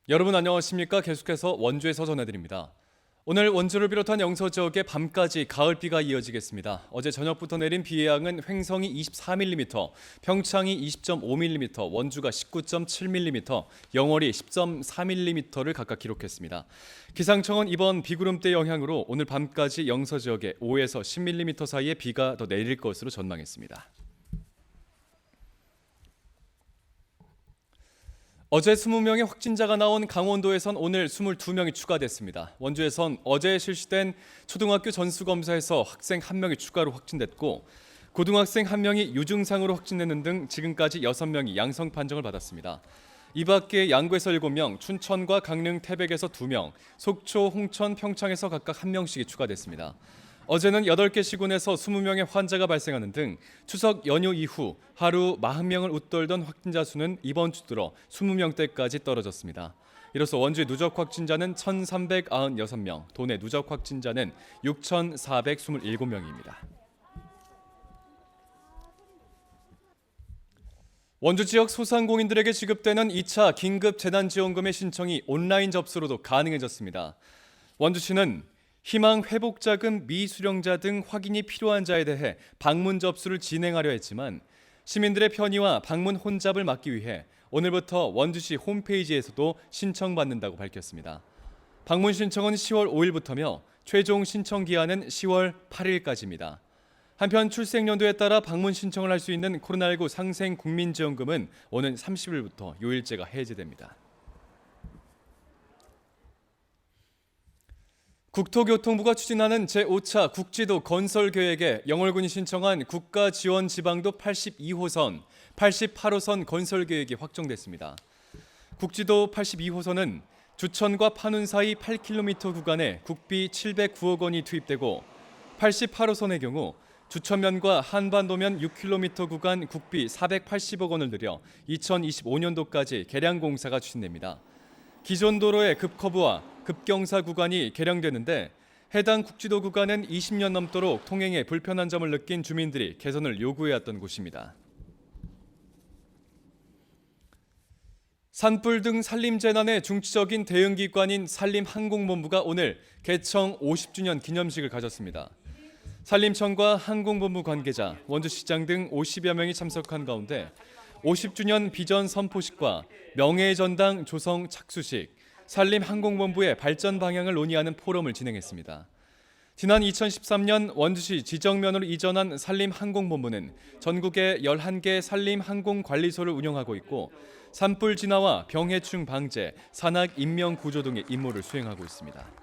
여러분 안녕하십니까? 계속해서 원주에서 전해드립니다. 오늘 원주를 비롯한 영서 지역에 밤까지 가을비가 이어지겠습니다. 어제 저녁부터 내린 비의 양은 횡성이 24mm, 평창이 20.5mm, 원주가 19.7mm, 영월이 10.4mm를 각각 기록했습니다. 기상청은 이번 비구름대 영향으로 오늘 밤까지 영서 지역에 5에서 10mm 사이의 비가 더 내릴 것으로 전망했습니다. 어제 20명의 확진자가 나온 강원도에선 오늘 22명이 추가됐습니다. 원주에선 어제 실시된 초등학교 전수검사에서 학생 1명이 추가로 확진됐고 고등학생 1명이 유증상으로 확진되는 등 지금까지 6명이 양성 판정을 받았습니다. 이 밖에 양구에서 7명, 춘천과 강릉, 태백에서 2명, 속초, 홍천, 평창에서 각각 1명씩이 추가됐습니다. 어제는 8개 시군에서 20명의 환자가 발생하는 등 추석 연휴 이후 하루 40명을 웃돌던 확진자 수는 이번 주 들어 20명대까지 떨어졌습니다. 이로써 원주의 누적 확진자는 1,396명, 도내 누적 확진자는 6,427명입니다. 원주 지역 소상공인들에게 지급되는 2차 긴급 재난지원금의 신청이 온라인 접수로도 가능해졌습니다. 원주시는 희망 회복자금 미수령자 등 확인이 필요한 자에 대해 방문 접수를 진행하려 했지만 시민들의 편의와 방문 혼잡을 막기 위해 오늘부터 원주시 홈페이지에서도 신청받는다고 밝혔습니다. 방문 신청은 10월 5일부터며 최종 신청 기한은 10월 8일까지입니다. 한편 출생연도에 따라 방문 신청을 할 수 있는 코로나19 상생 국민지원금은 오는 30일부터 요일제가 해제됩니다. 국토교통부가 추진하는 제5차 국지도 건설 계획에 영월군이 신청한 국가지원지방도 82호선, 88호선 건설 계획이 확정됐습니다. 국지도 82호선은 주천과 판운 사이 8km 구간에 국비 709억 원이 투입되고 88호선의 경우 주천면과 한반도면 6km 구간 국비 480억 원을 들여 2025년도까지 개량 공사가 추진됩니다. 기존 도로의 급커브와 급경사 구간이 개량되는데 해당 국지도 구간은 20년 넘도록 통행에 불편한 점을 느낀 주민들이 개선을 요구해왔던 곳입니다. 산불 등 산림재난의 중추적인 대응기관인 산림항공본부가 오늘 개청 50주년 기념식을 가졌습니다. 산림청과 항공본부 관계자, 원주시장 등 50여 명이 참석한 가운데 50주년 비전 선포식과 명예의 전당 조성 착수식, 산림항공본부의 발전 방향을 논의하는 포럼을 진행했습니다. 지난 2013년 원주시 지정면으로 이전한 산림항공본부는 전국에 11개 산림항공관리소를 운영하고 있고 산불 진화와 병해충 방제, 산악 인명 구조 등의 임무를 수행하고 있습니다.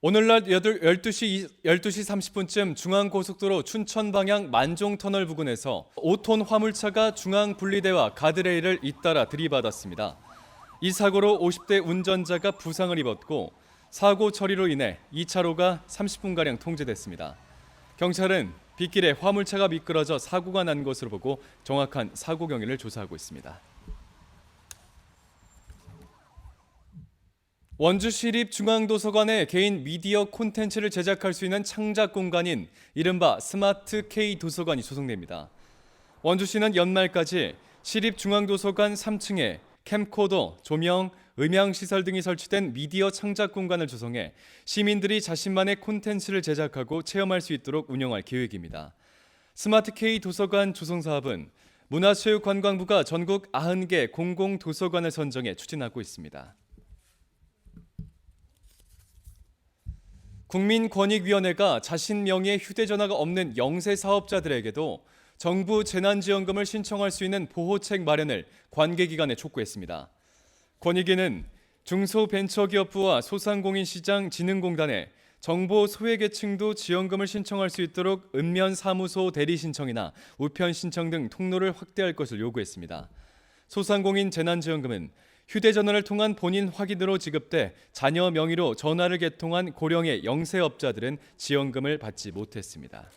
오늘날 12시 30분쯤 중앙고속도로 춘천 방향 만종터널 부근에서 5톤 화물차가 중앙분리대와 가드레일을 잇따라 들이받았습니다. 이 사고로 50대 운전자가 부상을 입었고 사고 처리로 인해 2차로가 30분가량 통제됐습니다. 경찰은 빗길에 화물차가 미끄러져 사고가 난 것으로 보고 정확한 사고 경위를 조사하고 있습니다. 원주시립중앙도서관에 개인 미디어 콘텐츠를 제작할 수 있는 창작 공간인 이른바 스마트 K 도서관이 조성됩니다. 원주시는 연말까지 시립중앙도서관 3층에 캠코더, 조명, 음향시설 등이 설치된 미디어 창작 공간을 조성해 시민들이 자신만의 콘텐츠를 제작하고 체험할 수 있도록 운영할 계획입니다. 스마트 K 도서관 조성 사업은 문화체육관광부가 전국 90개 공공도서관을 선정해 추진하고 있습니다. 국민권익위원회가 자신 명의의 휴대전화가 없는 영세 사업자들에게도 정부 재난지원금을 신청할 수 있는 보호책 마련을 관계기관에 촉구했습니다. 권익위는 중소벤처기업부와 소상공인시장진흥공단에 정보 소외계층도 지원금을 신청할 수 있도록 읍면사무소 대리신청이나 우편신청 등 통로를 확대할 것을 요구했습니다. 소상공인 재난지원금은 휴대전화를 통한 본인 확인으로 지급돼 자녀 명의로 전화를 개통한 고령의 영세업자들은 지원금을 받지 못했습니다.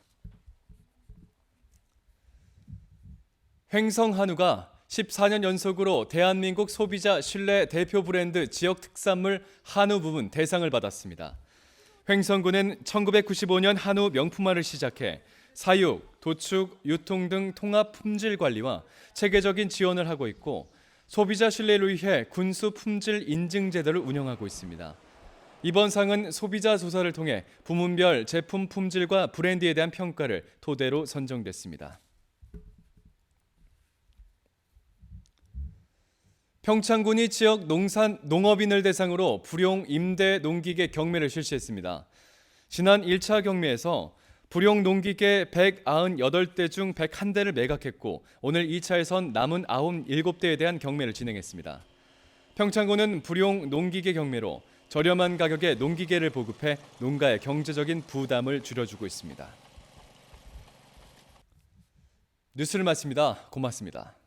횡성한우가 14년 연속으로 대한민국 소비자 신뢰 대표 브랜드 지역 특산물 한우 부문 대상을 받았습니다. 횡성군은 1995년 한우 명품화를 시작해 사육, 도축, 유통 등 통합 품질 관리와 체계적인 지원을 하고 있고 소비자 신뢰를 위해 군수 품질 인증 제도를 운영하고 있습니다. 이번 상은 소비자 조사를 통해 부문별 제품 품질과 브랜드에 대한 평가를 토대로 선정됐습니다. 평창군이 지역 농업인을 대상으로 불용 임대 농기계 경매를 실시했습니다. 지난 1차 경매에서 불용 농기계 198대 중 101대를 매각했고 오늘 2차에선 남은 97대에 대한 경매를 진행했습니다. 평창군은 불용 농기계 경매로 저렴한 가격에 농기계를 보급해 농가의 경제적인 부담을 줄여주고 있습니다. 뉴스를 마칩니다. 고맙습니다.